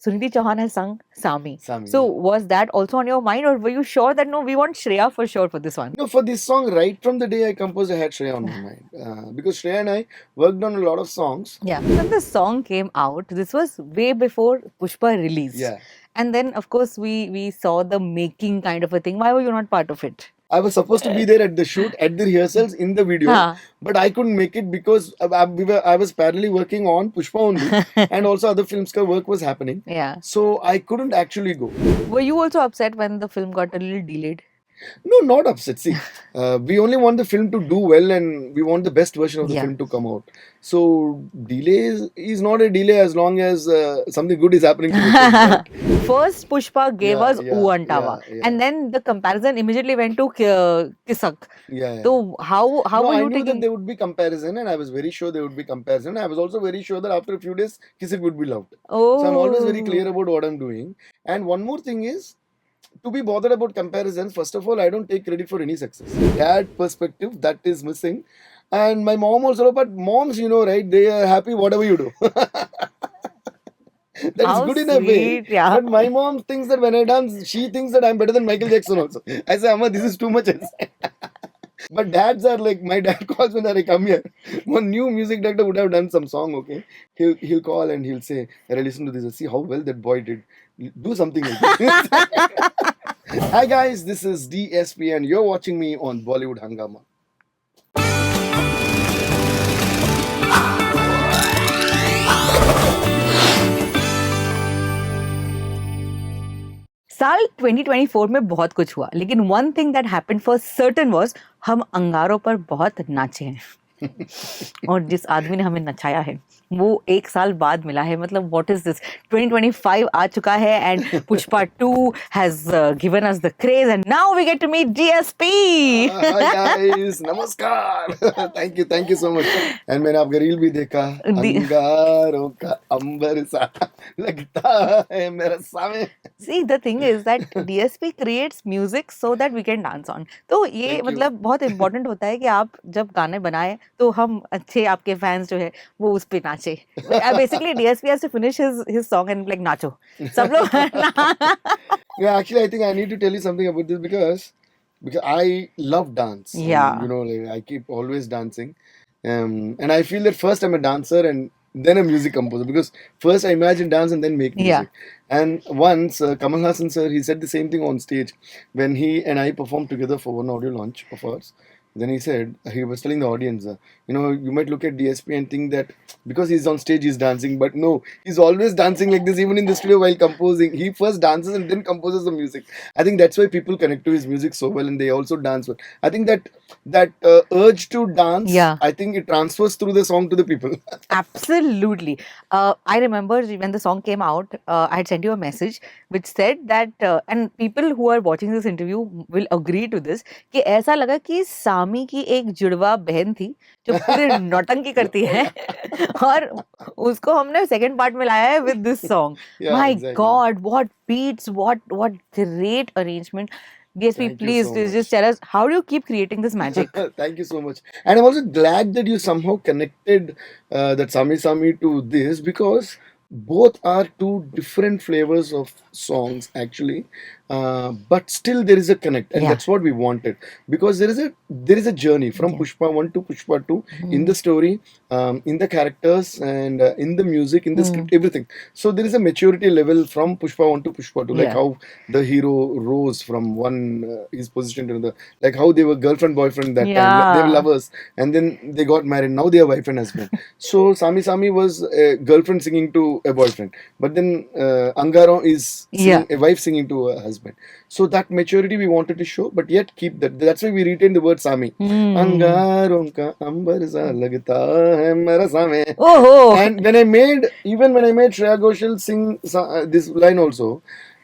Suniti Chauhan has sung Sami. Sami, So yeah. was that also on your mind, or were you sure that no, we want Shreya for sure for this one? No, for this song, right from the day I composed, I had Shreya on my mind. Because Shreya and I worked on a lot of songs. Yeah. When the song came out, this was way before Pushpa released. Yeah. And then, of course, we saw the making kind of a thing. Why were you not part of it? I was supposed to be there at the shoot, at the rehearsals, in the video, Huh. but I couldn't make it because I was parallelly working on Pushpa only, and also other films ka work was happening. Yeah. So I couldn't actually go. Were you also upset when the film got a little delayed? No, not upset. See, we only want the film to do well, and we want the best version of the Yeah. film to come out. So delay is not a delay as long as something good is happening to the film. Right? First, Pushpa gave Yeah, us yeah, Uantava, yeah, yeah. and then the comparison immediately went to Kisak. Yeah, yeah. So how No, were I you knew that taking? there would be comparison, and I was very sure there would be comparison. I was also very sure that after a few days, Kisit would be loved. So I'm always very clear Oh, about what I'm doing. And one more thing is, to be bothered about comparisons, first of all, I don't take credit for any success. That perspective, that is missing. And my mom also, but moms, you know, right, they are happy whatever you do. That's how good in a way. sweet, yeah. But my mom thinks that when I dance, she thinks that I'm better than Michael Jackson also. I say, Amma, this is too much. I say. But dads are like, my dad calls when I come here. One new music director would have done some song, okay? He'll call and he'll say, "Hey, listen to this. See how well that boy did. Do something like this." Hi guys, this is DSP and you're watching me on Bollywood Hungama. साल 2024 में बहुत कुछ हुआ, लेकिन one thing that happened for certain was हम अंगारों पर बहुत नाचे हैं और जिस आदमी ने हमें नचाया है वो 1 साल बाद मिला है. मतलब व्हाट इज दिस, 2025 आ चुका है and Pushpa 2 has given us the craze and now we get to meet DSP. Hi guys, नमस्कार. Thank you so much. And मैंने आपका रील भी देखा. अंगारों का अंबर सा लगता है मेरा सामे. See, the thing is that DSP creates music so that we can dance on. तो ये Thank you. मतलब बहुत इम्पोर्टेंट होता है कि आप जब गाने बनाए तो हम अच्छे आपके फैंस जो है वो उस पे नाचे. Basically DSP has to finish his song and like नाचो सब लोग. Yeah, actually, I think I need to tell you something about this because I love dance. Yeah. And, you know, like, I keep always dancing. And I feel that first I'm a dancer and then a music composer because first I imagine dance and then make music. Yeah. And once Kamal Hassan sir, he said the same thing on stage when he and I performed together for one audio launch of ours. Then he said, he was telling the audience, you know, you might look at DSP and think that because he's on stage, he's dancing. But no, he's always dancing like this, even in the studio while composing. He first dances and then composes the music. I think that's why people connect to his music so well and they also dance well. I think that urge to dance, Yeah. I think it transfers through the song to the people. Absolutely. I remember when the song came out, I had sent you a message which said that, and people who are watching this interview will agree to this, कि ऐसा लगा कि सामी की एक जुड़वा बहन थी जो पूरे नौटंकी करती है और उसको हमने सेकंड पार्ट में लाया है with this song. Yeah, My exactly. God, what beats, what great arrangement. DSP, Thank you please so just tell us, how do you keep creating this magic? Thank you so much. And I'm also glad that you somehow connected that Sami to this because both are two different flavors of songs actually. But still there is a connect and Yeah. that's what we wanted because there is a journey from Yeah. Pushpa 1 to Pushpa 2 in the story, in the characters and in the music, in the script, everything. So there is a maturity level from Pushpa 1 to Pushpa 2, like Yeah. how the hero rose from one his position to another, like how they were girlfriend boyfriend that time, they were Yeah. lovers and then they got married, now they are wife and husband. So Sami was a girlfriend singing to a boyfriend, but then Angaaron is singing, a wife singing to a husband. So that maturity we wanted to show, but yet keep that's why we retain the word Sami. Angaaron ka ambar sa lagta hai mera Sami. Oh. And when I made Shreya Ghoshal sing this line also,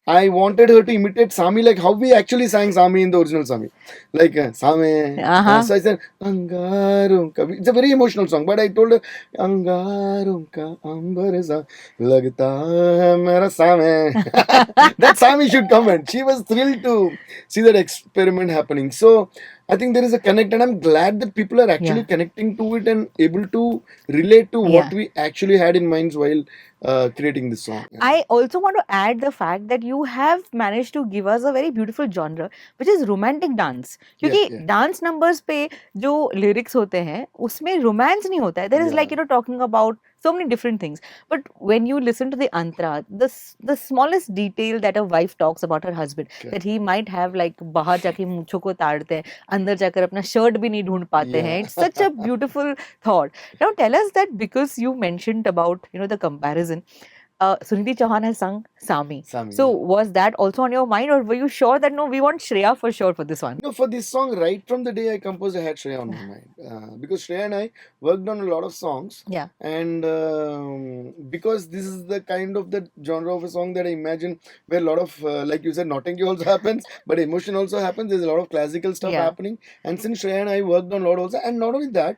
I wanted her to imitate Sami like how we actually sang Sami in the original Sami. Like Sami. So I said, Angaaron ka. It's a very emotional song, but I told her, Angaaron ka ambar sa lagta hai mera Sami. That Sami should come and she was thrilled to see that experiment happening. So I think there is a connect, and I'm glad that people are actually Yeah. connecting to it and able to relate to what Yeah. we actually had in minds while creating this song. I also want to add the fact that you have managed to give us a very beautiful genre, which is romantic dance. Yeah, क्योंकि yeah, dance numbers पे जो lyrics होते हैं, उसमें romance नहीं होता है. There is like, yeah. talking about so many different things. But when you listen to the antara, the smallest detail that a wife talks about her husband, Okay. that he might have like बाहर जाके मूंछों को ताड़ते हैं, अंदर जाकर अपना shirt भी नहीं ढूंढ पाते हैं. Yeah. It's such a beautiful thought. Now tell us that, because you mentioned about, the comparison. Sunidhi Chauhan has sung Sami. Sami, So yeah. was that also on your mind, or were you sure that no, we want Shreya for sure for this one? No, for this song, right from the day I composed, I had Shreya on my mind. Because Shreya and I worked on a lot of songs. Yeah. And because this is the kind of the genre of a song that I imagine where a lot of, like you said, Nottingham also happens, but emotion also happens. There's a lot of classical stuff Yeah. happening. And since Shreya and I worked on a lot also, and not only that,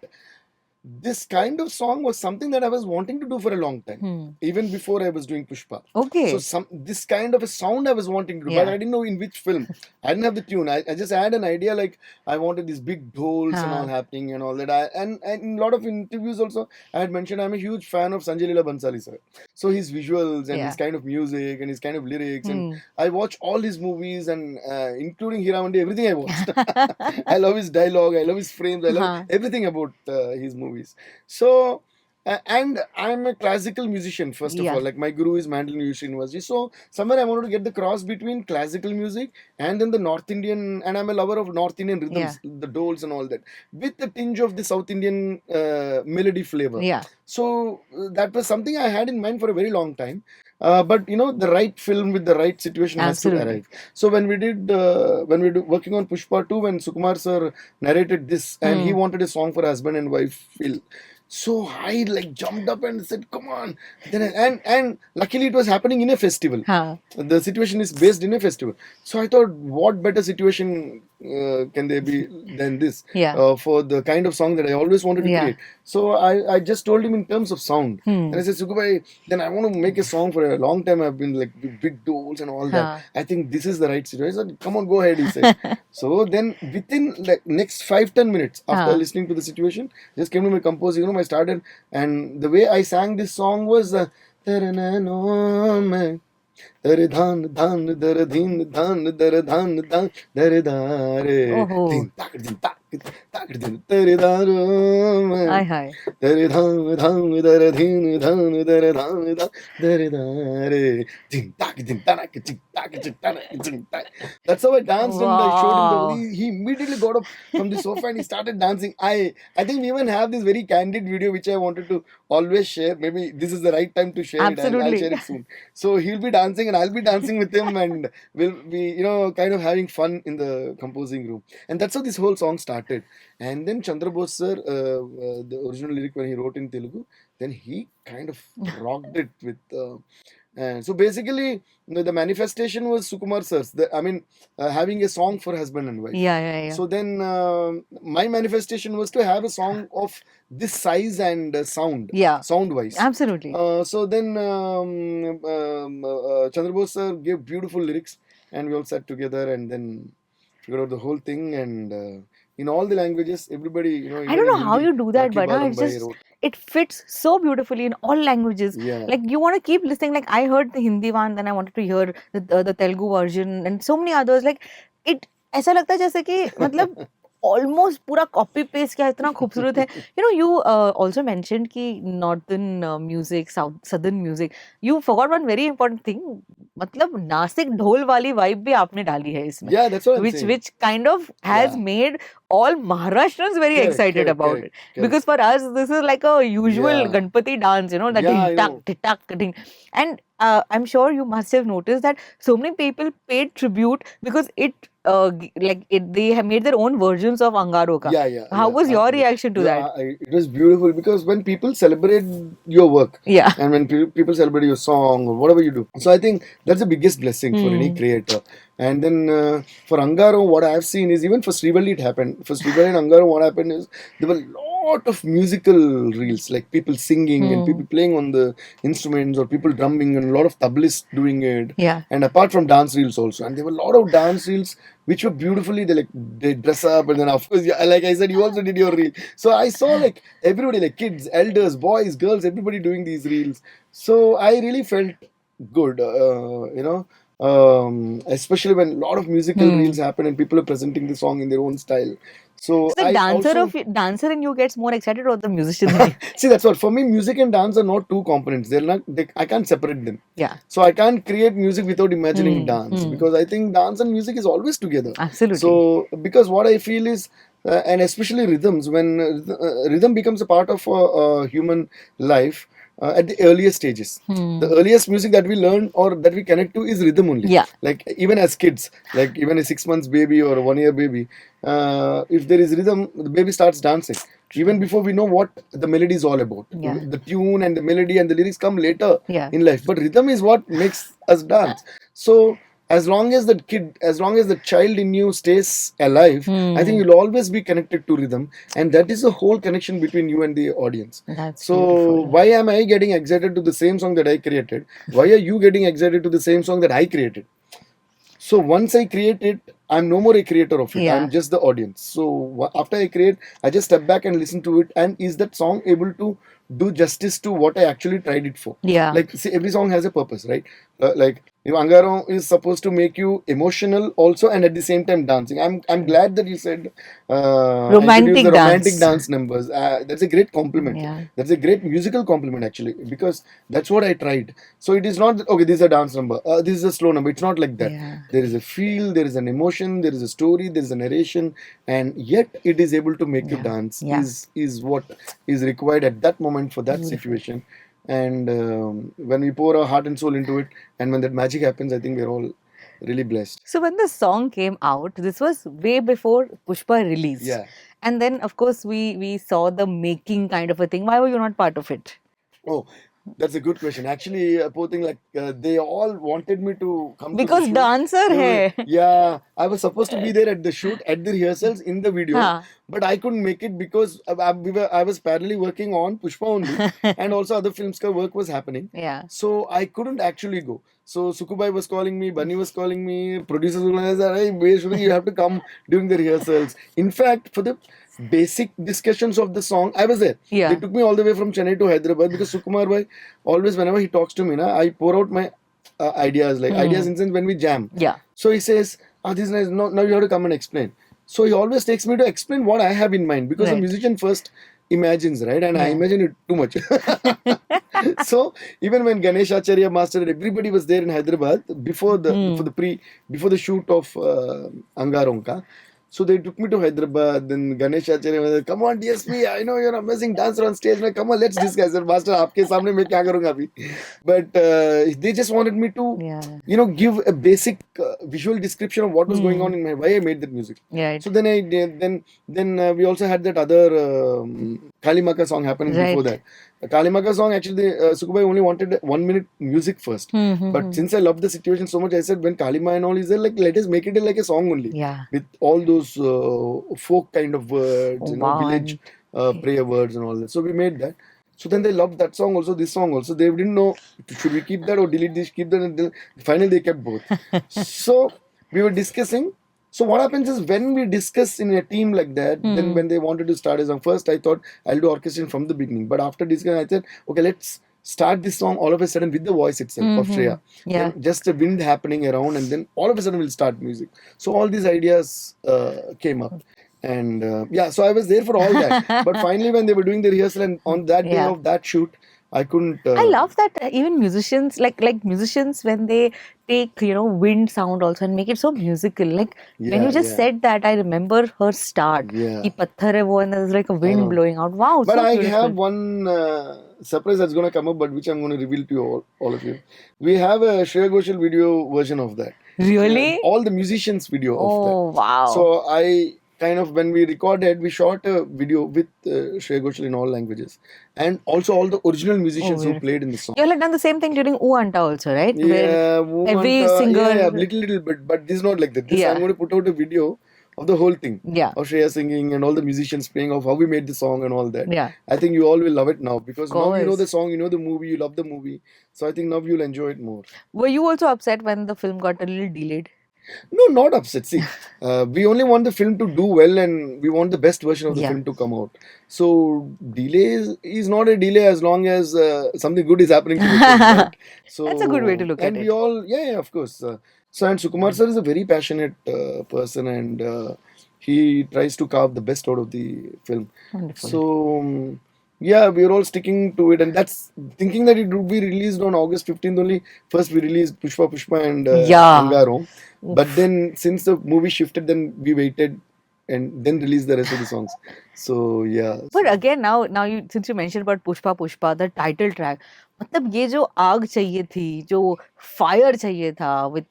this kind of song was something that I was wanting to do for a long time, even before I was doing Pushpa. Okay. So this kind of a sound I was wanting to do, Yeah. but I didn't know in which film. I didn't have the tune. I just had an idea, like I wanted these big dholes and all happening and all that. And in a lot of interviews also, I had mentioned I'm a huge fan of Sanjay Leela Bansali sir. So his visuals and Yeah. his kind of music and his kind of lyrics, and I watch all his movies, and including Hiravandi, everything I watched. I love his dialogue, I love his frames, I love everything about his movies. So, and I'm a classical musician, first of Yeah. all. Like my guru is Mandolin University. So, somewhere I wanted to get the cross between classical music and then the North Indian, and I'm a lover of North Indian rhythms, the doles and all that, with the tinge of the South Indian melody flavor. Yeah. So, that was something I had in mind for a very long time. But the right film with the right situation has to Absolutely. arrive. So when we were working on Pushpa 2, when Sukumar sir narrated this, and he wanted a song for husband and wife feel. So I like jumped up and said, "Come on!" And luckily it was happening in a festival. The situation is based in a festival. So I thought, what better situation can there be than this Yeah. for the kind of song that I always wanted to Yeah. create? So I just told him in terms of sound, and I said, "Sukubhai, then I want to make a song for a long time. I've been like big doles and all that. I think this is the right situation." He said, "Come on, go ahead," he said. So then within like next 5-10 minutes after listening to the situation, just came to my composing room. I started, and the way I sang this song was Dare dhan dhan dare dhin dhan dare dhan dhan dare dare din tak din tak din dare daro Hi. dare dhan dhan dare dhin dhan dare dhan dhan dare dare din tak din tak din tak. That's how I danced, and I showed him the Wow. he immediately got up from the sofa and he started dancing. I think we even have this very candid video which I wanted to always share. Maybe this is the right time to share it. I'll Absolutely. share it soon. So he'll be dancing and I'll be dancing with him, and we'll be, kind of having fun in the composing room. And that's how this whole song started. And then Chandra Bose sir, the original lyric when he wrote in Telugu, then he kind of rocked it with. So basically, the manifestation was Sukumar sir's. Having a song for husband and wife. Yeah. So then my manifestation was to have a song of this size and sound. Yeah. Sound wise. Absolutely. So then Chandra Bose sir gave beautiful lyrics, and we all sat together and then figured out the whole thing, and in all the languages, everybody, I don't know how you do that, but it's just, it fits so beautifully in all languages. Yeah. Like you want to keep listening. Like I heard the Hindi one, then I wanted to hear the Telugu version and so many others. Like it, ऐसा लगता है जैसे कि मतलब almost पूरा copy paste किया, इतना खूबसूरत है. You also mentioned कि northern music, southern music. You forgot one very important thing. मतलब नासिक ढोल वाली vibe भी आपने डाली है इसमें. Yeah, that's what I'm saying. Which kind of has made all Maharashtrians very excited about it. Because for us, this is like a usual Ganpati dance, that tik-tak, ding. And I'm sure you must have noticed that so many people paid tribute because they have made their own versions of Angaaron ka. Yeah. How was your reaction to that? It was beautiful because when people celebrate your work, and when people celebrate your song or whatever you do, so I think that's the biggest blessing for any creator. And then for Angaaron, what I have seen is even for Srivalli it happened. For Srivalli and Angaaron, what happened is there were a lot of musical reels, like people singing and people playing on the instruments, or people drumming, and a lot of tablists doing it. Yeah. And apart from dance reels also, and there were a lot of dance reels which were beautifully, they dress up, and then of course, yeah, like I said, you also did your reel. So I saw like everybody, like kids, elders, boys, girls, everybody doing these reels. So I really felt good, especially when a lot of musical reels happen and people are presenting the song in their own style. So So the I also dancer in you gets more excited, or the musician in you? see, that's what, for me, music and dance are not two components. They're not. I can't separate them. Yeah. So I can't create music without imagining dance, because I think dance and music is always together. Absolutely. So because what I feel is, and especially rhythms, when rhythm becomes a part of human life at the earliest stages. The earliest music that we learn or that we connect to is rhythm only. Yeah. Like even as kids, like even a 6 months baby or a 1 year baby, if there is rhythm, the baby starts dancing. Even before we know what the melody is all about. Yeah. The tune and the melody and the lyrics come later Yeah. in life. But rhythm is what makes us dance. So as long as the child in you stays alive, I think you'll always be connected to rhythm. And that is the whole connection between you and the audience. That's So beautiful. why am I getting excited to the same song that I created? Why are you getting excited to the same song that I created? So once I create it, I'm no more a creator of it. Yeah. I'm just the audience. So after I create, I just step back and listen to it. And is that song able to do justice to what I actually tried it for? Yeah. Like, see, every song has a purpose, right? Like, if Angaaron is supposed to make you emotional also, and at the same time dancing. I'm glad that you said Romantic introduce the romantic dance. dance numbers. That's a great compliment. Yeah. That's a great musical compliment, actually, because that's what I tried. So it is not that, okay, this is a dance number, this is a slow number. It's not like that. Yeah. There is a feel, there is an emotion, there is a story, there is a narration, and yet it is able to make you dance. Yeah. Is what is required at that moment for that situation. And when we pour our heart and soul into it, and when that magic happens, I think we're all really blessed. So when the song came out, this was way before Pushpa released. Yeah. And then, of course, we saw the making kind of a thing. Why were you not part of it? Oh, that's a good question. Actually, poor thing, like they all wanted me to come Because to the shoot. dancer hai. Yeah, I was supposed to be there at the shoot, at the rehearsals, in the video, Huh. but I couldn't make it because I was parallelly working on Pushpa only, and also other films ka work was happening. Yeah. So I couldn't actually go. So Sukubai was calling me, Bunny was calling me, producers were like, "Hey, you have to come during the rehearsals." In fact, for the basic discussions of the song, I was there. Yeah. They took me all the way from Chennai to Hyderabad, because Sukumar bhai, always whenever he talks to me, I pour out my ideas, like ideas in sense when we jam. Yeah. So he says, this is nice. No, now you have to come and explain. So he always takes me to explain what I have in mind, because the Right. musician first imagines, right? And I Yeah. imagine it too much. So even when Ganesh Acharya master and everybody was there in Hyderabad before the shoot of Angaaron ka. So they took me to Hyderabad. Then Ganesh Acharya was like, "Come on, DSP, I know you're an amazing dancer on stage. Now come on, let's discuss." I said, "Master, आपके सामने मैं क्या करूँगा अभी?" But they just wanted me to, Yeah. give a basic visual description of what was going on in my, why I made that music. Right. So then I did, then we also had that other Kalimaka song happening before that. The Kalimaka song, actually, Sukubai only wanted 1 minute music first. But since I love the situation so much, I said, when Kalima and all is there, like, let us make it like a song only. Yeah. With all those folk kind of words, Wow. village prayer words and all that. So we made that. So then they loved that song also, this song also. They didn't know, should we keep that or delete this, keep that. And then finally they kept both. So we were discussing. So what happens is, when we discuss in a team like that, then when they wanted to start a song, first I thought I'll do orchestration from the beginning. But after discussing, I said, okay, let's start this song all of a sudden with the voice itself of Shreya. Yeah. Then just a wind happening around, and then all of a sudden we'll start music. So all these ideas came up. And so I was there for all that. But finally, when they were doing the rehearsal, and on that day of that shoot, I couldn't. I love that even musicians, like musicians, when they take wind sound also and make it so musical. Like when you just said that, I remember her start. Yeah. Ki patthar hai wo, and there's like a wind blowing out. Wow. But so I beautiful. have one surprise that's going to come up, but which I'm going to reveal to you all of you. We have a Shreya Ghoshal video version of that. Really? All the musicians video of that. Oh wow. So I kind of, when we recorded, we shot a video with Shreya Ghoshal in all languages, and also all the original musicians who played in the song. You all had done the same thing during Oo Anta also, right? Yeah, Where every singer. yeah, little bit, but this is not like that. This I'm going to put out a video of the whole thing. Yeah. Of Shreya singing and all the musicians playing, of how we made the song and all that. Yeah. I think you all will love it now, because now you know Course. the song, you know the movie, you love the movie. So I think now you'll enjoy it more. Were you also upset when the film got a little delayed? No, not upset. See, we only want the film to do well, and we want the best version of the Yeah. film to come out. So delay is not a delay as long as something good is happening to the film, right? So That's a good way to look and at we it. all, yeah, of course. So and Sukumar sir is a very passionate person, and he tries to carve the best out of the film. Wonderful. So yeah, we're all sticking to it, and that's thinking that it would be released on August 15th only. First, we released Pushpa and Yeah. Angaaron. But then, since the movie shifted, then we waited and then released the rest of the songs. So yeah. But again, now you since you mentioned about Pushpa, the title track, मतलब ये जो आग चाहिए थी, जो fire चाहिए था, with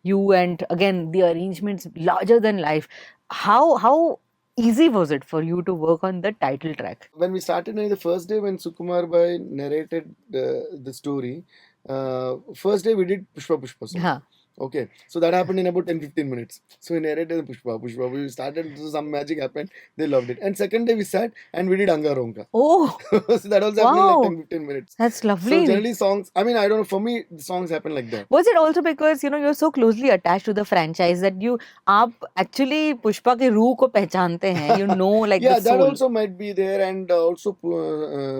you and again the arrangements larger than life. How easy was it for you to work on the title track? When we started, the first day when Sukumar Bhai narrated the story, first day we did Pushpa song. Huh. Okay, so that happened in about 10-15 minutes. So we narrated Pushpa. We started, so some magic happened. They loved it. And second day we sat and we did Angaaron ka. Oh, So that also happened in wow. like 10-15 minutes. That's So lovely. generally songs, I mean, I don't know, for me, the songs happen like that. Was it also because you're so closely attached to the franchise that आप actually Pushpa के रूह को पहचानते हैं, like Yeah, the that soul. also might be there, and also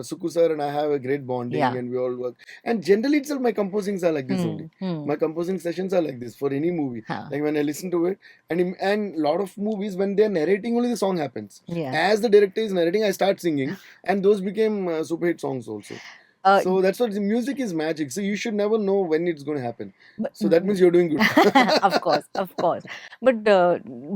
Suku sir and I have a great bonding, Yeah. and we all work. And generally itself, my composings are like this only. My composing sessions are like this for any movie. Huh. Like when I listen to it, and lot of movies, when they're narrating, only the song happens. Yeah. As the director is narrating, I start singing, and those became super hit songs also. So that's what the music is magic. So you should never know when it's going to happen. But- So that means you're doing good. of course. But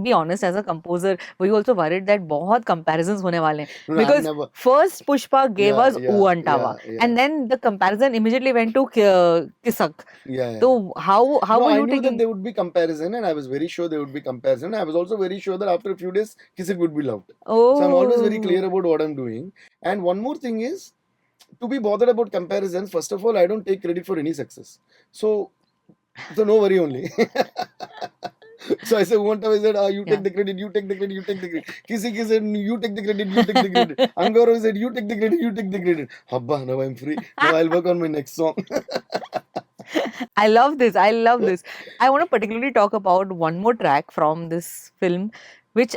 be honest, as a composer, were you also worried that बहुत comparisons होने वाले हैं? No, I've Because never. first Pushpa gave Yeah, us yeah, Ooh Antawa, yeah. and then the comparison immediately went to Kisak. Yeah. So how No, were I you knew that taking? there would be comparison, and I was very sure there would be comparison. I was also very sure that after a few days, Kisit would be loved. So I'm always very clear about what I'm doing. And one more thing is, to be bothered about comparisons, first of all, I don't take credit for any success. So no worry only. So I said, one time I said, you take the credit, you take the credit, you take the credit. Kisi said, you take the credit, you take the credit. Angaaron said, you take the credit, you take the credit. Habba, now I'm free. Now I'll work on my next song. I love this. I want to particularly talk about one more track from this film, which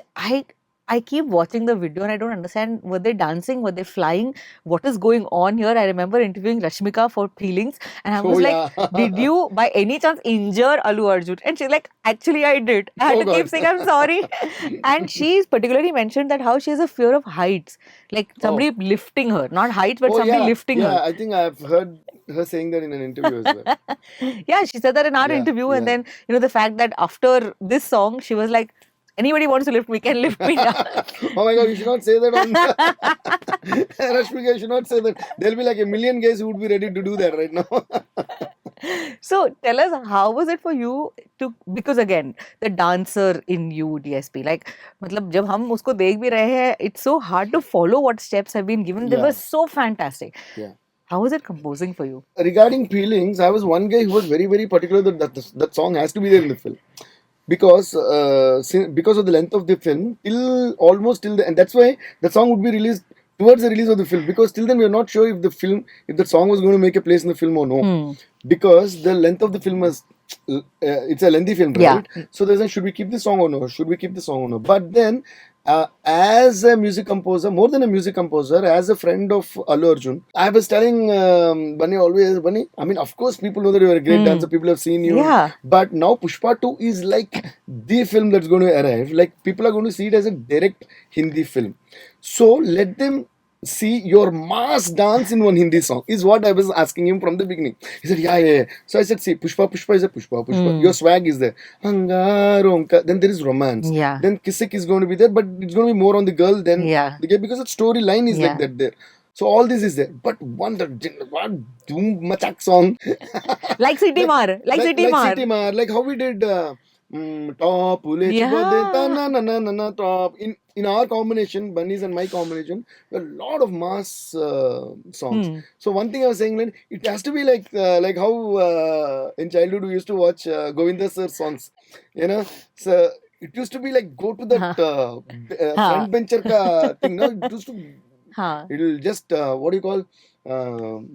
I keep watching the video and I don't understand. Were they dancing? Were they flying? What is going on here? I remember interviewing Rashmika for Peelings, and I was like, did you by any chance injure Allu Arjun? And she's like, actually I did. I had to keep saying I'm sorry. And she's particularly mentioned that how she has a fear of heights, like somebody lifting her, not heights, but somebody lifting her. Yeah, I think I've heard her saying that in an interview as well. Yeah, she said that in our interview, and then the fact that after this song, she was like, anybody wants to lift me can lift me down. Oh my God, you should not say that on Rashmika, you should not say that. There'll be like a million guys who would be ready to do that right now. So tell us, how was it for you to, because again, the dancer in you, DSP, like, मतलब जब हम उसको देख भी रहे हैं, it's so hard to follow what steps have been given. They were so fantastic. Yeah. How was it composing for you? Regarding Peelings, I was one guy who was very, very particular that song has to be there in the film. Because of the length of the film, and that's why the song would be released towards the release of the film, because till then we are not sure if the song was going to make a place in the film or no, because the length of the film was it's a lengthy film, right? So there's a, should we keep the song or no? But then as a music composer, more than a music composer, as a friend of Allu Arjun, I was telling Bunny, I mean, of course people know that you are a great dancer, people have seen you, but now Pushpa 2 is like the film that's going to arrive. Like, people are going to see it as a direct Hindi film, so let them see your mass dance in one Hindi song, is what I was asking him from the beginning. He said, yeah. So I said, see, Pushpa is a Pushpa. Your swag is there. Angaaron, then there is romance. Then Kisik is going to be there, but it's going to be more on the girl than the guy, because the storyline is like that there. So all this is there. But one doom machak song. like City Mar. Like how we did top, top. In our combination, Bunny's and my combination, a lot of mass songs. So one thing I was saying, like, it has to be like how in childhood we used to watch Govinda sir songs, you know. So it used to be like go to that हाँ front bencher ka thing. No, it used to. हाँ It'll just what do you call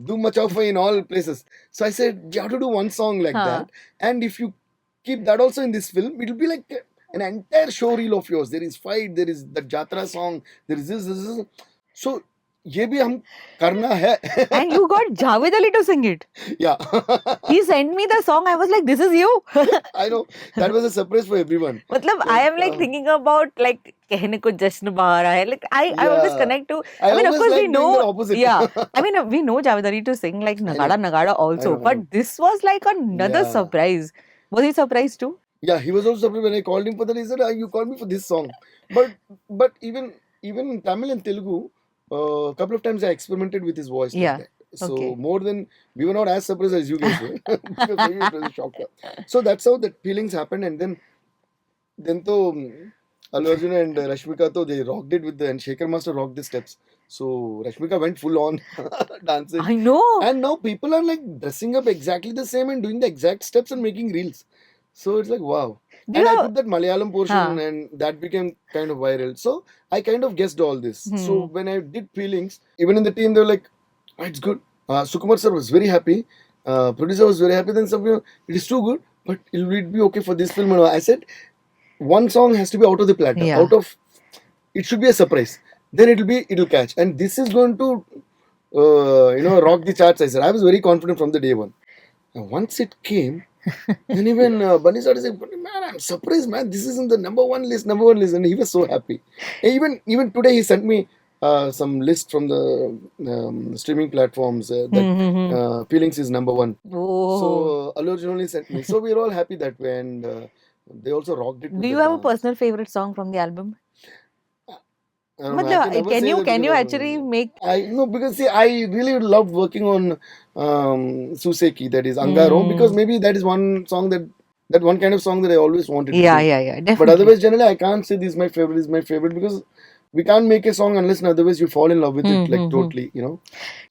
do much of in all places. So I said you have to do one song like हाँ that, and if you keep that also in this film, it'll be like an entire show reel of yours. There is fight, there is the jatra song, there is this. So ये भी हम करना है. and you got Javed Ali to sing it. Yeah. He sent me the song. I was like, this is you. I know that was a surprise for everyone. मतलब I am like thinking about like कहने को जश्न बहा है. Like I always Yeah. connect to. I I mean, of always course we like doing the know. opposite. Yeah, I mean we know Javed Ali to sing like I know. Nagada Nagada also, I know. but this was like another Yeah. surprise. Was he surprised too? Yeah, he was also surprised when I called him for that. He said, "You called me for this song." But even in Tamil and Telugu, a couple of times I experimented with his voice like Yeah. that. So Okay. more than we were not as surprised as you guys were. Because for you it was a shocker. So that's how that feelings happened, and then to Allu Arjun and Rashmika to they rocked it with and Shekhar Master rocked the steps. So Rashmika went full on dancing. I know. And now people are like dressing up exactly the same and doing the exact steps and making reels. So it's like wow. Do And you I know? put that Malayalam portion Huh. and that became kind of viral. So I kind of guessed all this. So Hmm. when I did Peelings, even in the team they were like, oh, it's good. Sukumar sir was very happy. Producer was very happy. Then some people, it is too good, but it will be okay for this film. And I said, one song has to be out of the platter. Yeah. Out of it should be a surprise. Then it'll catch. And this is going to rock the charts. I said I was very confident from the day one. And once it came, and even Bunny started saying, "Man, I'm surprised, man. This is in the number one list, and he was so happy. And even today, he sent me some list from the streaming platforms that Mm-hmm. Peelings is number one. Oh. So Allu Arjun only sent me. So we're all happy that way, and they also rocked it. With Do you the have a dance. personal favorite song from the album? I don't know, I मतलब can never can say you that can you because actually make? I no because see I really loved working on Suseki, that is Angaaron, because maybe that is one song that one kind of song that I always wanted to Yeah, sing. yeah, yeah, But definitely. otherwise, generally, I can't say this is my favorite because we can't make a song unless otherwise you fall in love with it like totally, you know.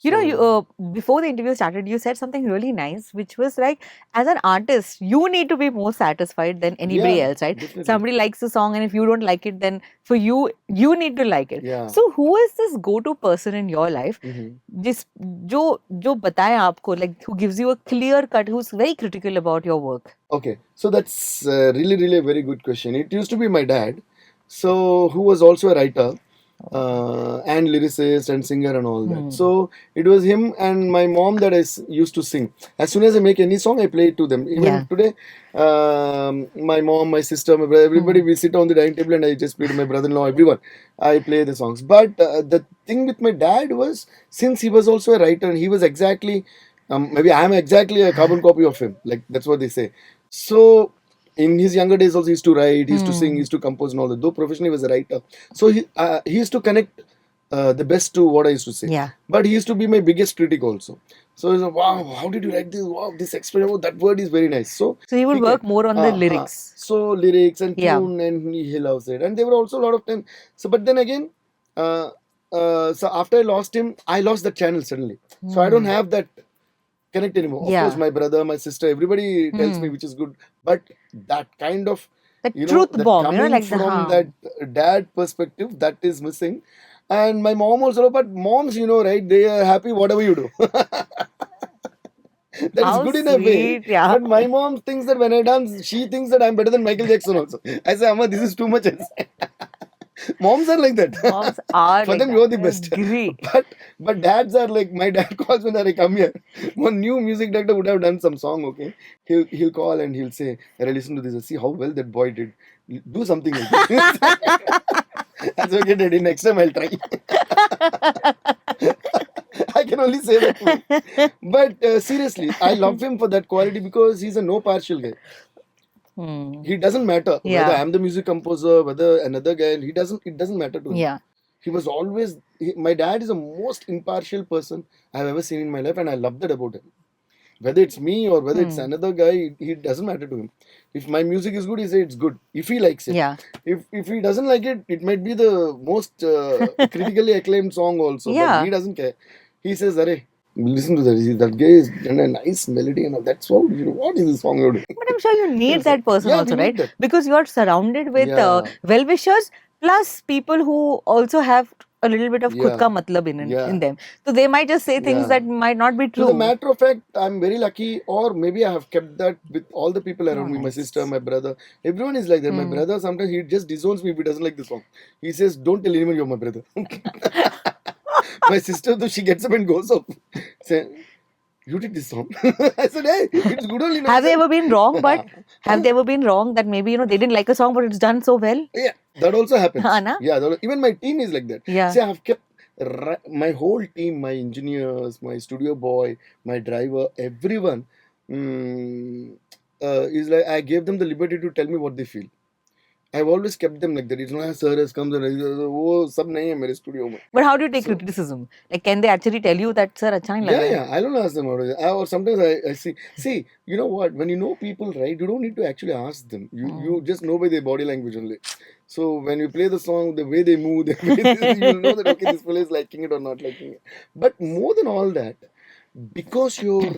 You know, So before the interview started, you said something really nice, which was like, as an artist, you need to be more satisfied than anybody yeah, else, right? definitely. Somebody likes a song, and if you don't like it, then for you, you need to like it. Yeah. So, who is this go-to person in your life? Mhm. जिस जो बताए आपको, like who gives you a clear cut, who's very critical about your work? Okay, so that's really a very good question. It used to be my dad, so who was also a writer and lyricist and singer and all that. So it was him and my mom that used to sing. As soon as I make any song, I play it to them. Even Yeah. today, my mom, my sister, my brother, everybody, we sit on the dining table and I just play to my brother-in-law, everyone. I play the songs. But the thing with my dad was, since he was also a writer and he was exactly, maybe I am exactly a carbon copy of him. Like that's what they say. So in his younger days also he used to write, he used to sing, he used to compose and all that. Though professionally he was a writer. So he used to connect the best to what I used to say. Yeah. But he used to be my biggest critic also. So he's like, wow, how did you write this? Wow, this expression, oh, that word is very nice. So he would work more on the lyrics. So lyrics and Yeah. tune, and he loves it. And there were also a lot of time. So but then again, so after I lost him, I lost the channel suddenly. So I don't have that connect anymore. Of Yeah. course, my brother, my sister, everybody tells me which is good. But that kind of The you know, truth that bomb, coming like the from that dad perspective, that is missing. And my mom also, but moms, right, they are happy whatever you do. That How is good in a way. sweet, yeah. But my mom thinks that when I dance, she thinks that I'm better than Michael Jackson also. I say, Amma, this is too much. Moms are like that. Moms are For like them, that. you're the I best. agree. But dads are like, my dad calls when I come here. One new music director would have done some song, okay? He'll call and he'll say, I listen to this and see how well that boy did. Do something like this. That's okay, Daddy. Next time I'll try. I can only say that to him. But seriously, I love him for that quality because he's a no partial guy. He doesn't matter Yeah. whether I'm the music composer, whether another guy. It doesn't matter to him. Yeah. He was always. My dad is the most impartial person I've ever seen in my life, and I love that about him. Whether it's me or whether it's another guy, it doesn't matter to him. If my music is good, he says it's good. If he likes it. Yeah. If he doesn't like it, it might be the most critically acclaimed song also. Yeah. But he doesn't care. He says, "Arey, listen to that. That guy is done a nice melody and all. That's what what is this song you're doing? But I'm sure you need Yes, sir. that person Yeah, we also, right? need that. Because you are surrounded with Yeah, well-wishers plus people who also have a little bit of khud yeah, ka matlab in yeah, them. So they might just say things yeah. that might not be To the true. matter of fact, I'm very lucky, or maybe I have kept that with all the people Oh, around me. My sister, nice. my brother, everyone is like that. My Hmm. brother sometimes he just disowns me if he doesn't like the song. He says, "Don't tell anyone you're my brother." My sister, though, she gets up and goes up. Say, you did this song. I said, hey, it's good only. No, he Have they said, ever been wrong? But have huh? they ever been wrong that maybe they didn't like a song, but it's done so well? Yeah, that also happens. Anna? Yeah, even my team is like that. Yeah. See, I have kept my whole team, my engineers, my studio boy, my driver, everyone mm, is like I gave them the liberty to tell me what they feel. I've always kept them like that. It's not sir has come and oh, सब नहीं है मेरे studio में. But how do you take So criticism? Like, can they actually tell you that, sir, अच्छा नहीं लग yeah, रहा है? yeah. I don't ask them. Or sometimes I see. See, you know what? When you know people, right, you don't need to actually ask them. You just know by their body language only. So when you play the song, the way they move, the way you'll know that okay, this fellow is liking it or not liking it. But more than all that, because you're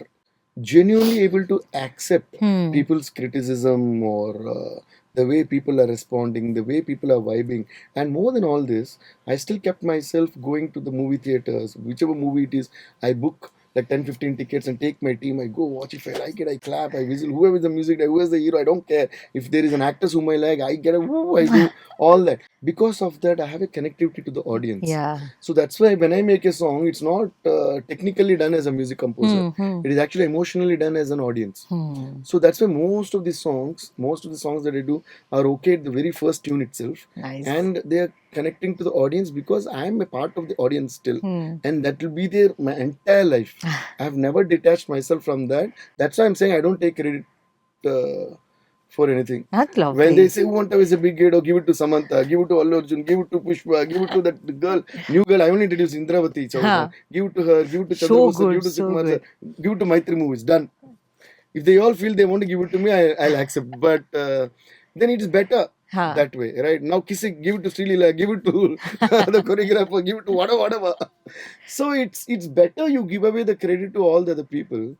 genuinely able to accept Hmm. people's criticism or the way people are responding, the way people are vibing, and more than all this, I still kept myself going to the movie theaters, whichever movie it is. I book like 10, 15 tickets and take my team. I go watch. If I like it, I clap, I whistle. Whoever is the music, who is the hero, I don't care. If there is an actor whom I like, I get a woo, I do all that. Because of that, I have a connectivity to the audience. Yeah. So that's why when I make a song, it's not technically done as a music composer. Hmm. It is actually emotionally done as an audience. Hmm. So that's why most of the songs that I do are okay at the very first tune itself, Nice. and they are connecting to the audience because I am a part of the audience still, Hmm. and that will be there my entire life. I have never detached myself from that. That's why I'm saying I don't take credit for anything. That's When lovely. they say who want to is a big hit, or give it to Samantha, give it to Allu Arjun, give it to Pushpa, give it to that girl, new girl. I only introduced Indravati Chowdhury. Huh. Give it to her, give it to So Chandrabose, give good, it to so Sukumar sir, good. give it to Maitri movies. Done. If they all feel they want to give it to me, I'll accept. But then it's better Huh. that way, right? Now kissing, give it to Sri give it to the choreographer, give it to whatever. So it's better you give away the credit to all the other people,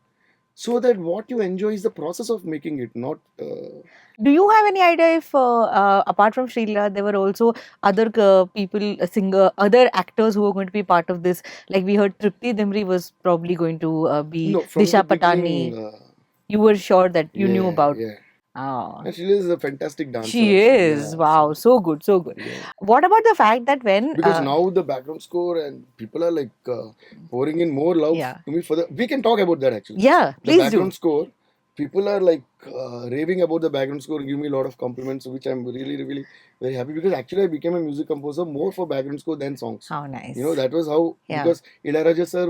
so that what you enjoy is the process of making it, not. Do you have any idea if, apart from Srila, there were also other people, other actors who were going to be part of this? Like we heard Tripti Dimri was probably going to be No, from the Disha beginning, Patani. You were sure that you knew yeah, about. yeah. Oh. And she is a fantastic dancer, She actually. is. Yeah, Wow. So good. So good. yeah. What about the fact that when. Because now the background score and people are like pouring in more love Yeah. to me for the. We can talk about that actually. Yeah, The please do. background score, people are like raving about the background score, give me a lot of compliments, which I'm really, really very happy because actually I became a music composer more for background score than songs. How nice. You know, that was how, Yeah. because Ilayaraja sir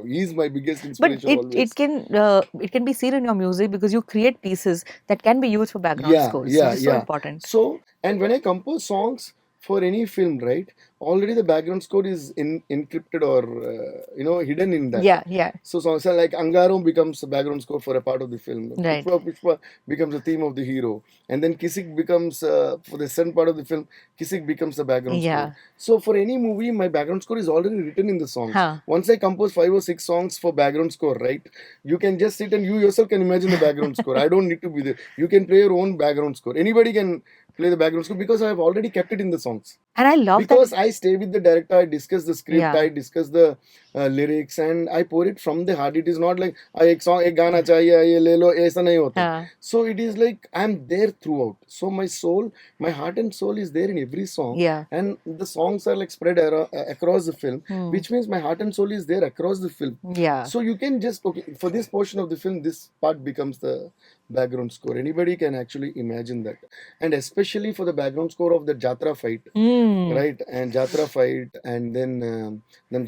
he's my biggest But inspiration it always. can be seen in your music because you create pieces that can be used for background Yeah, scores, yeah, which is so yeah. important. So, and when I compose songs for any film, right, already the background score is encrypted or hidden in that. Yeah, yeah. So songs are like Angaaron becomes the background score for a part of the film. Right. Pushpa becomes the theme of the hero, and then Kisik becomes for the second part of the film. Kisik becomes the background Yeah. score. So for any movie, my background score is already written in the songs. Huh. Once I compose 5 or 6 songs for background score, right, you can just sit and you yourself can imagine the background score. I don't need to be there. You can play your own background score. Anybody can play the background score because I have already kept it in the songs. And I love Because that. I stay with the director, I discuss the script, Yeah. I discuss the lyrics, and I pour it from the heart. It is not like एक song एक गाना चाहिए ये ले लो ऐसा नहीं होता. Huh. So it is like I'm there throughout. So my heart and soul is there in every song. Yeah. And the songs are like spread across the film, which means my heart and soul is there across the film. Yeah. So you can just for this portion of the film, this part becomes the background score. Anybody can actually imagine that, and especially for the background score of the Jatra fight. Right, and Jatra fight, and then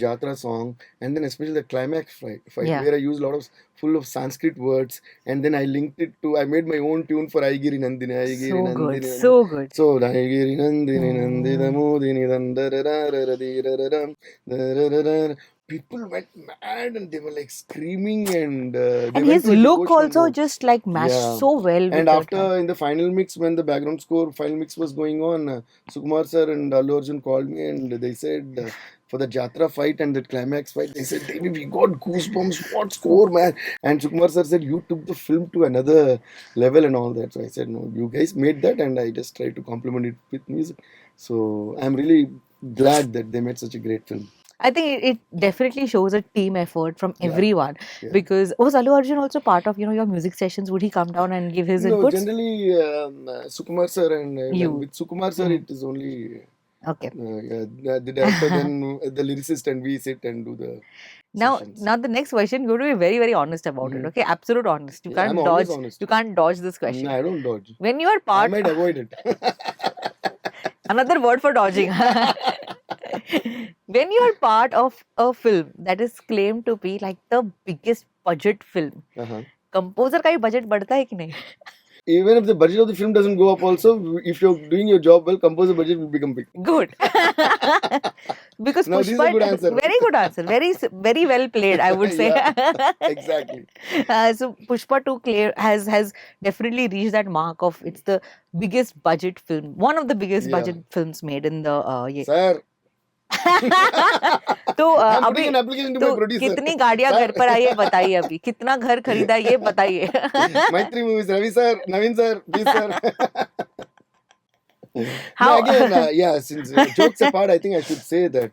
Jatra song, and then especially the climax fight Yeah. where I use a lot of full of Sanskrit words, and then I linked it to I made my own tune for Aigiri Nandini. So good. So good. So Aigiri Nandini Nandida Modini Dandarara people went mad and they were like screaming and they And went his to a look devotional also mode. just like matched Yeah. so well with And the after track. in the final mix, when the background score final mix was going on, Sukumar sir and Allu Arjun called me and they said, for the Jatra fight and the climax fight. They said, Devi, we got goosebumps. What score, man? And Sukumar sir said, you took the film to another level and all that. So I said, no, you guys made that, and I just tried to complement it with music. So I'm really glad that they made such a great film. I think it definitely shows a team effort from Yeah. everyone. Yeah. Because was Allu Arjun also part of your music sessions? Would he come down and give his No, inputs? generally Sukumar sir, and You. with Sukumar sir, it is only Okay. the director, then the lyricist, and we sit and do the Now sessions. the next question, you're going to be very, very honest about it. Okay, absolute honest. You Yeah, I'm can't always dodge. honest. You can't dodge this question. No, I don't dodge. When you are I part, might avoid it. another word for dodging. When you are part of a film that is claimed to be like the biggest budget film, Uh-huh. composer का ही budget बढ़ता है कि नहीं? Even if the budget of the film doesn't go up, also, if you're doing your job well, composer budget will become big. Good. Because Now, this is a Pushpa, good answer. very good answer, very well played, I would say. Yeah, exactly. So Pushpa 2 has definitely reached that mark of it's the biggest budget film, one of the biggest Yeah. budget films made in the ये. Sir, तो I'm अभी putting an application to my तो producer. कितनी गाड़ियां घर पर आई है बताइए, अभी कितना घर खरीदा ये बताइए. Maitri movies, Ravi sir, Naveen sir, please sir. How- No, again, yeah, since jokes apart, I think I should say that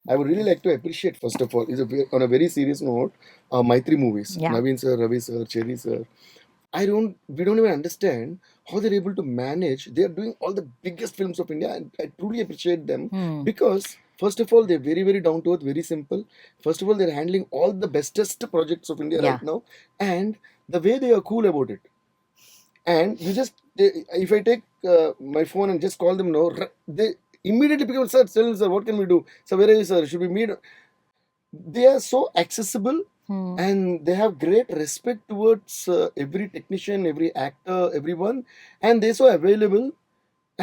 I would really like to appreciate, first of all, on a very serious note, Maitri movies. Yeah. Naveen sir, Ravi sir, Cherry sir. We don't even understand how they're able to manage. They are doing all the biggest films of India, and I truly appreciate them because, first of all, they're very, very down to earth, very simple. First of all, they're handling all the bestest projects of India Yeah. right now, and the way they are cool about it. And if I take my phone and just call them now, they immediately become, sir, tell me, sir, what can we do? So where are you, sir? Should we meet? They are so accessible. And they have great respect towards every technician, every actor, everyone, and they're so available.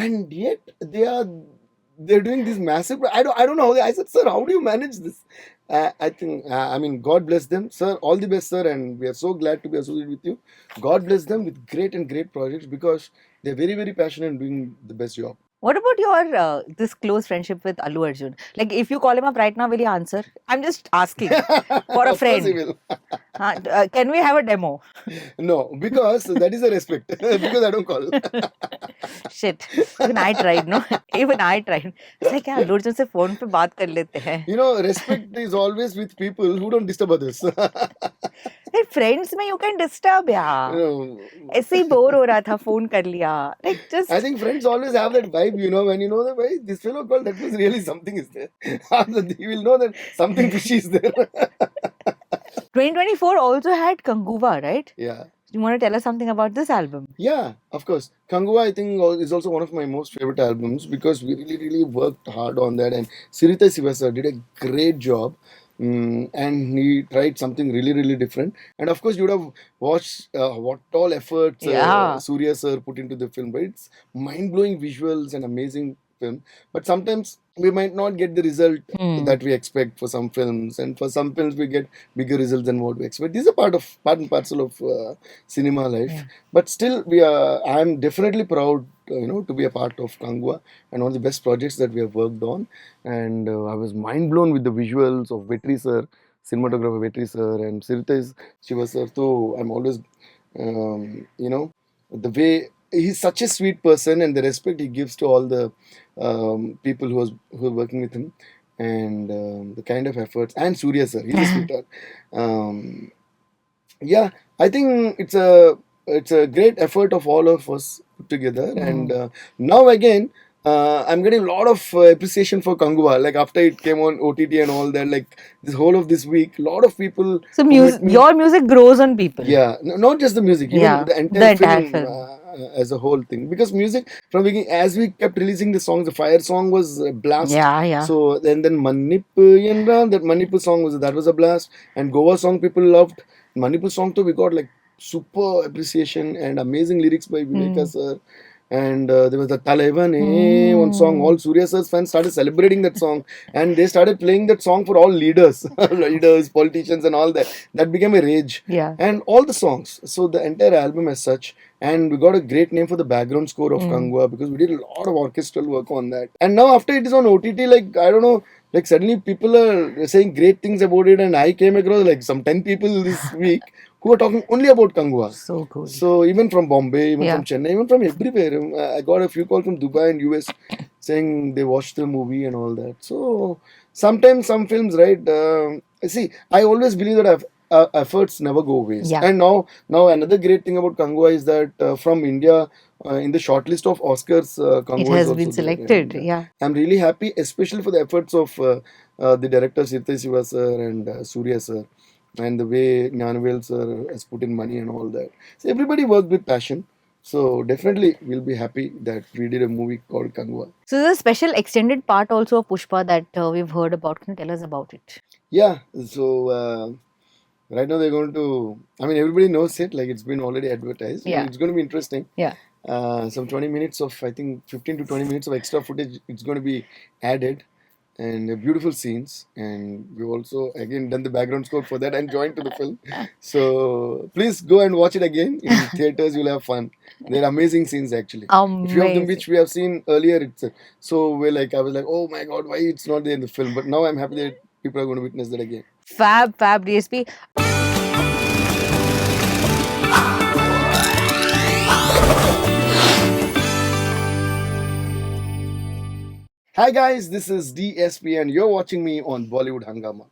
And yet they're doing this massive. I don't know how I said, sir, how do you manage this? I think I mean, God bless them, sir. All the best, sir, and we are so glad to be associated with you. God bless them with great projects because they're very, very passionate and doing the best job. What about your this close friendship with Allu Arjun? Like, if you call him up right now, will he answer? I'm just asking for a Of course he friend. will. Can we have a demo? No, because that is a respect. Because I don't call. Shit. Even I tried, no? Even I tried. It's like, yeah, Allu Arjun से phone पे बात कर लेते हैं. You know, respect is always with people who don't disturb others. Hey, friends में you can disturb, yeah. You know, ऐसे ही bore हो रहा था, phone कर लिया. Like, just I think friends always have that vibe, you know, when you know that, "Hey, this fellow called, that means really something is there." You will know that something fishy is there. 2024 also had Kanguva, right? Yeah. You want to tell us something about this album? Yeah, of course. Kanguva, I think, is also one of my most favorite albums because we really worked hard on that. And Sirita Sivasa did a great job. And he tried something really different. And of course, you would have watched what all efforts Yeah. Surya sir put into the film. But it's mind-blowing visuals and amazing film. But sometimes we might not get the result that we expect for some films, and for some films we get bigger results than what we expect. These are part and parcel of cinema life. Yeah. But still, I'm definitely proud, to be a part of Kanguva and one of the best projects that we have worked on. And I was mind blown with the visuals of Vetri sir, cinematographer Vetri sir, and Sirita Shiva sir. So I'm always, the way he's such a sweet person, and the respect he gives to all the people who are working with him, and the kind of efforts. And Surya sir, he's a sweetheart. Yeah, I think it's a great effort of all of us put together. And now again, I'm getting a lot of appreciation for Kanguva. Like after it came on OTT and all that, like this whole of this week, a lot of people. So who met me- your music grows on people. Yeah, not just the music, even Yeah, the entire entire film, film. as a whole thing. Because music from beginning, as we kept releasing the songs, the Fire song was a blast. Yeah. So then Manipur Yendra, that Manipur song was a blast, and Goa song people loved. Manipur song too, we got like super appreciation and amazing lyrics by Vijayakar sir. And there was the Talaivane, one song. All Surya sir's fans started celebrating that song, and they started playing that song for all leaders, politicians, and all that. That became a rage. Yeah. And all the songs. So the entire album as such. And we got a great name for the background score of Kanguva because we did a lot of orchestral work on that. And now after it is on OTT, like, I don't know, Like suddenly people are saying great things about it, and I came across like some 10 people this week who are talking only about Kanguva. So good. So even from Bombay, even Yeah. from Chennai, even from everywhere, I got a few calls from Dubai and US saying they watched the movie and all that. So sometimes some films, right? See, I always believe that efforts never go waste. Yeah. And now another great thing about Kanguva is that from India, in the shortlist of Oscars, It Kanguva is has also been there. selected. And Yeah. I'm really happy, especially for the efforts of the director Sirthai Siva sir and Surya sir, and the way Jnanavel sir has put in money and all that. So everybody worked with passion. So definitely we'll be happy that we did a movie called Kanguva. So there's a special extended part also of Pushpa that we've heard about. Can you tell us about it? Yeah. So right now they're going to. I mean, everybody knows it. Like it's been already advertised. Yeah. It's going to be interesting. Yeah. Some 20 minutes of, I think 15 to 20 minutes of extra footage. It's going to be added, and beautiful scenes. And we've also again done the background score for that and joined to the film. So please go and watch it again in theaters. You'll have fun. They're amazing scenes actually. A few of them Amazing. which we have seen earlier. So we're like, I was like, oh my god, why it's not there in the film? But now I'm happy that people are going to witness that again. Fab DSP. Hi guys, this is DSP and you're watching me on Bollywood Hungama.